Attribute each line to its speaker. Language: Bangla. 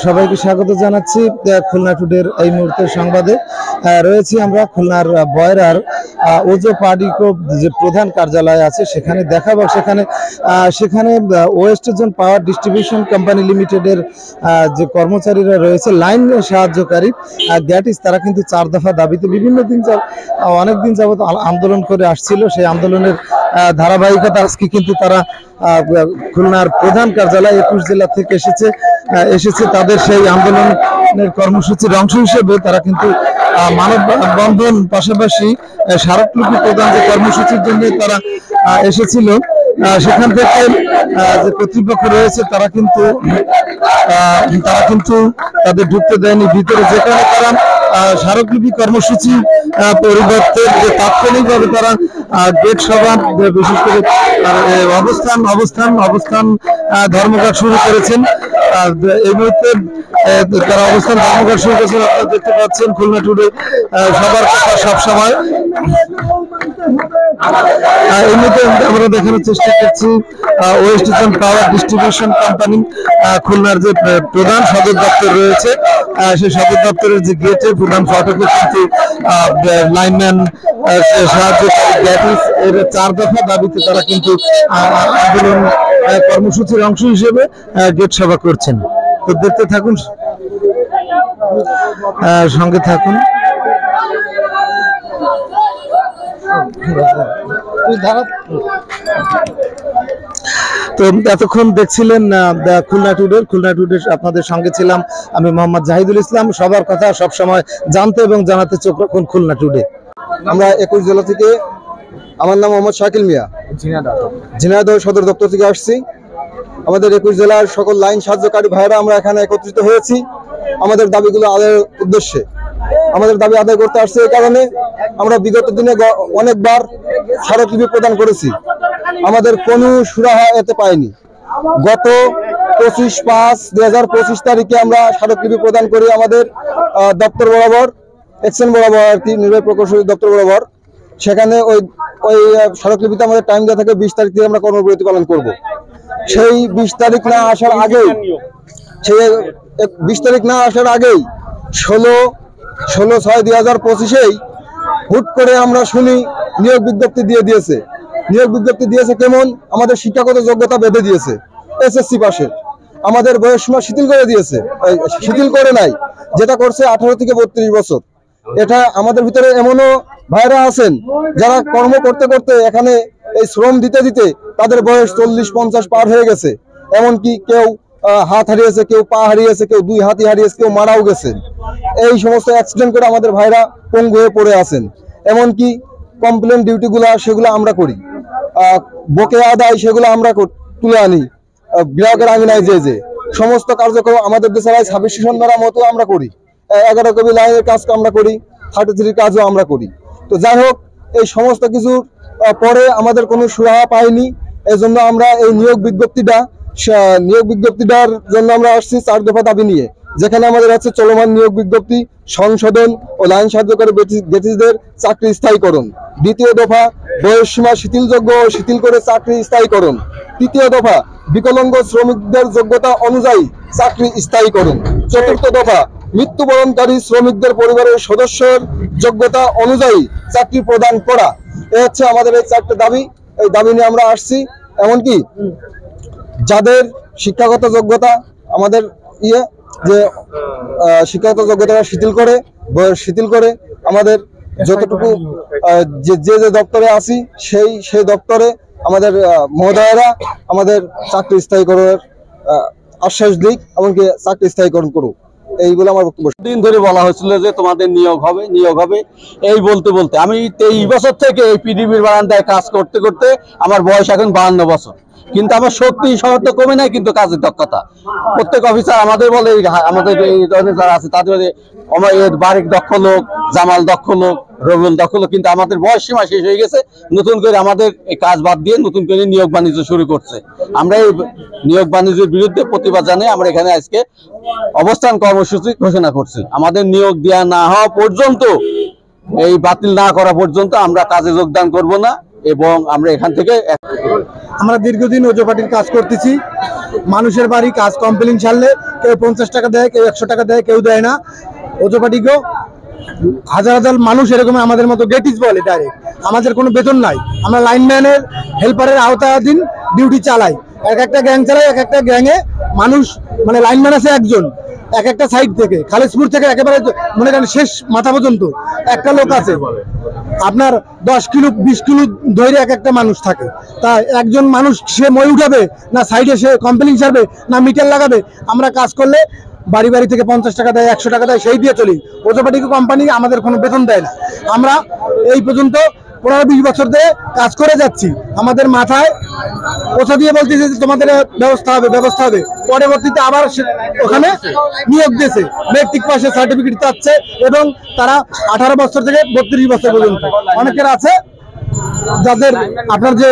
Speaker 1: সবাইকে স্বাগত জানাচ্ছি খুলনা টুডের এই মুহূর্তের সংবাদে। রয়েছি আমরা খুলনার বয়রার ওজো পার্টিকো যে প্রধান কার্যালয় আছে সেখানে দেখাবো। সেখানে West zone power distribution company লিমিটেডের যে কর্মচারীরা রয়েছে, লাইন সাহায্যকারী দ্যাট ইজ, তারা কিন্তু 4 দফা দাবিতে অনেক দিন যাবত আন্দোলন করে আসছিল। সেই আন্দোলনের ধারাবাহিকতা আজকে কিন্তু তারা খুলনার প্রধান কার্যালয় 21 জেলা থেকে এসেছে তাদের সেই আন্দোলনের কর্মসূচির অংশ হিসেবে। তারা কিন্তু মানববন্ধন পাশাপাশি স্মারকলিপি প্রদান যে কর্মসূচির জন্য তারা এসেছিল, সেখান থেকে যে কর্তৃপক্ষ রয়েছে তারা কিন্তু তাদের ঢুকতে দেয়নি ভিতরে, যেখানে তারা স্মারকলিপি কর্মসূচি পরিবর্তে যে তাৎক্ষণিকভাবে তারা গেট সভা, বিশেষ করে অবস্থান ধর্মঘট শুরু করেছেন। এই মুহূর্তে তারা অবস্থান ধর্মঘট শুরু করেছেন। আপনারা দেখতে পাচ্ছেন খুলনা টুডে সবার কথা সবসময়। এই মুহূর্তে আমরা দেখানোর চেষ্টা করছি West zone power distribution company খুলনার যে প্রধান সদর দপ্তর রয়েছে, সেই সদর দপ্তরের যে গেটে প্রধান ফটকে কিন্তু লাইনম্যান সাহায্যকারী গ্যাটিস এর 4 দফা দাবিতে তারা কিন্তু আন্দোলন কর্মসূচির অংশ হিসেবে গেট সভা করছেন। তো দেখতে থাকুন, সঙ্গে থাকুন। তো এতক্ষণ দেখছিলেন খুলনা টুডে আপনাদের সঙ্গে ছিলাম আমি মোহাম্মদ জাহিদুল ইসলাম। সবার কথা সব সময় জানতে এবং জানাতে চোখ রাখুন খুলনা টুডে।
Speaker 2: আমরা 21 জেলা থেকে, আমার নাম মোহাম্মদ শাকিল মিয়া, ঝিনাইদহ সদর দপ্তর থেকে আসছি। আমাদের 21 জেলার সকল লাইন সাহায্যকারী ভাইরা আমরা এখানে একত্রিত হয়েছি আমাদের দাবিগুলো আদায়ের উদ্দেশ্যে। আমাদের দাবি আদায় করতে আসছে এই কারণে, আমরা বিগত দিনে অনেকবার স্মারকলিপি প্রদান করেছি, আমাদের কোনো সুরাহা এতে পাইনি। গত 25/5/2025 তারিখে আমরা স্মারকলিপি প্রদান করি আমাদের দপ্তর বরাবর, এক্সেন বরাবর আর কি, নির্বাহী প্রকৌশলী দপ্তর বরাবর। সেখানে ওই স্মারকলিপিতে আমাদের টাইম দেওয়া থাকে 20 তারিখ থেকে আমরা কর্মবিরতি পালন করব। সেই 20 তারিখ না আসার আগেই 16/6/2025 হুট করে আমরা শুনি নিয়োগ বিজ্ঞপ্তি দিয়েছে। নিয়োগ বিজ্ঞপ্তি দিয়েছে কেমন? আমাদের শিক্ষাগত যোগ্যতা বেঁধে দিয়েছে, এসএসসি পাশে। আমাদের বয়সসীমা শিথিল করে দিয়েছে, শিথিল করে নাই, যেটা করছে 18 থেকে 32 বছর। এটা আমাদের ভিতরে এমনও ভাইরা আছেন যারা কর্ম করতে করতে এখানে এই শ্রম দিতে দিতে তাদের বয়স 40-50 পার হয়ে গেছে। এমনকি কেউ হাত হারিয়েছে, কেউ পা হারিয়েছে, কেউ 2 হাতই হারিয়েছে, কেউ মারাও গেছে। এই সমস্ত অ্যাক্সিডেন্ট করে আমাদের ভাইরা পঙ্গু হয়ে পড়ে আছেন। এমনকি কমপ্লেন ডিউটিগুলা সেগুলো আমরা করি, বকেয়া আদায় সেগুলো আমরা তুলে আনি, গ্রাহকের আঙিনায় যে সমস্ত কার্যক্রম আমাদের দেশের 26 সন্ধ্যার মতো আমরা করি, 11 কবি লাইনের কাজ আমরা করি, 33 কাজও আমরা করি। তো যাই হোক, এই সমস্ত কিছুর পরে আমাদের কোনো সুরাহা পাইনি। এই জন্য আমরা এই নিয়োগ বিজ্ঞপ্তিটার জন্য আমরা আসছি 4 দফা দাবি নিয়ে, যেখানে আমাদের আছে চলমান নিয়োগ বিজ্ঞপ্তি সংশোধন ও লাইন সাহায্যকারী গেটিসদের চাকরি স্থায়ীকরণ। 2য় দফা বয়সসীমা শিথিলযোগ্য ও শিথিল করে চাকরি স্থায়ীকরণ। 3য় দফা বিকলাঙ্গ শ্রমিকদের যোগ্যতা অনুযায়ী চাকরি স্থায়ীকরণ। 4র্থ দফা মৃত্যুবরণকারী শ্রমিকদের পরিবারের সদস্যের যোগ্যতা অনুযায়ী চাকরি প্রদান করা। এ হচ্ছে আমাদের এই 4টে দাবি। এই দাবি নিয়ে আমরা আসছি। এমনকি যাদের শিক্ষাগত যোগ্যতা আমাদের শিক্ষাগত যোগ্যতা শিথিল করে আমাদের যতটুকু যে দপ্তরে আছি সেই দপ্তরে আমাদের মহোদয়েরা আমাদের চাকরি স্থায়ীকরণের আশ্বাস দিক, এমনকি চাকরি স্থায়ীকরণ করুক, এইগুলো আমার বক্তব্য।
Speaker 3: দিন ধরে বলা হয়েছিল যে তোমাদের নিয়োগ হবে, এই বলতে আমি 23 বছর থেকে এই পিডিবির বারান্দায় কাজ করতে আমার বয়স এখন 52 বছর, কিন্তু আমার শক্তি সামর্থ্য কমে নাই, কিন্তু কাজের দক্ষতা প্রত্যেক অফিসার আমাদের বলে, আমাদের এই ধরনের যারা আছে তাদের বারিক দক্ষ লোক, জামাল দক্ষ লোক, রবিউল দক্ষ লোক, কিন্তু আমাদের বয়স সীমা শেষ হয়ে গেছে। নতুন করে আমাদের এই কাজ বাদ দিয়ে নতুন করে নিয়োগ বাণিজ্য শুরু করছে। আমরা এই নিয়োগ বাণিজ্যের বিরুদ্ধে প্রতিবাদ জানিয়ে আমরা এখানে আজকে অবস্থান কর্মসূচি ঘোষণা করছি। আমাদের নিয়োগ দেওয়া না হওয়া পর্যন্ত, এই বাতিল না করা পর্যন্ত আমরা কাজে যোগদান করব না। এবং আমরা এখান থেকে
Speaker 1: আমরা দীর্ঘদিন ওজো পার্টির কাজ করতেছি। মানুষের বাড়ি কাজ কমপ্লেন ছাড়লে কেউ 50 টাকা দেয়, কেউ 100 টাকা দেয়, কেউ দেয় না। ওজো পার্টিকেও হাজার হাজার মানুষ এরকম আমাদের মতো গেটিস বলে ডাইরেক্ট, আমাদের কোনো বেতন নাই। আমরা লাইনম্যানের হেল্পারের আওতাধীন ডিউটি চালাই, এক একটা গ্যাং চালাই। এক একটা গ্যাংয়ে মানুষ মানে লাইনম্যান আছে একজন, এক একটা সাইড থেকে খালিশপুর থেকে একেবারে মনে করেন শেষ মাথা পর্যন্ত একটা লোক আছে। আপনার 10 কিলো 20 কিলো ধরে এক একটা মানুষ থাকে। তা একজন মানুষ সে মই উঠাবে না সাইডে সে কমপ্লেন ছাড়বে না মিটার লাগাবে। আমরা কাজ করলে বাড়ি বাড়ি থেকে 50 টাকা দেয়, 100 টাকা দেয়, সেই দিয়ে চলি। ওজো পার্টি কোম্পানি আমাদের কোনো বেতন দেয় না। আমরা এই পর্যন্ত 15-20 বছর ধরে কাজ করে যাচ্ছি। আমাদের মাথায় ওষা দিয়ে বলতেছে যে তোমাদের ব্যবস্থা হবে। পরবর্তীতে আবার ওখানে নিয়োগ দিয়েছে, মেট্রিক পাসের সার্টিফিকেট চাচ্ছে এবং তারা 18 বছর থেকে 32 বছর পর্যন্ত অনেকের আছে যাদের আপনার যে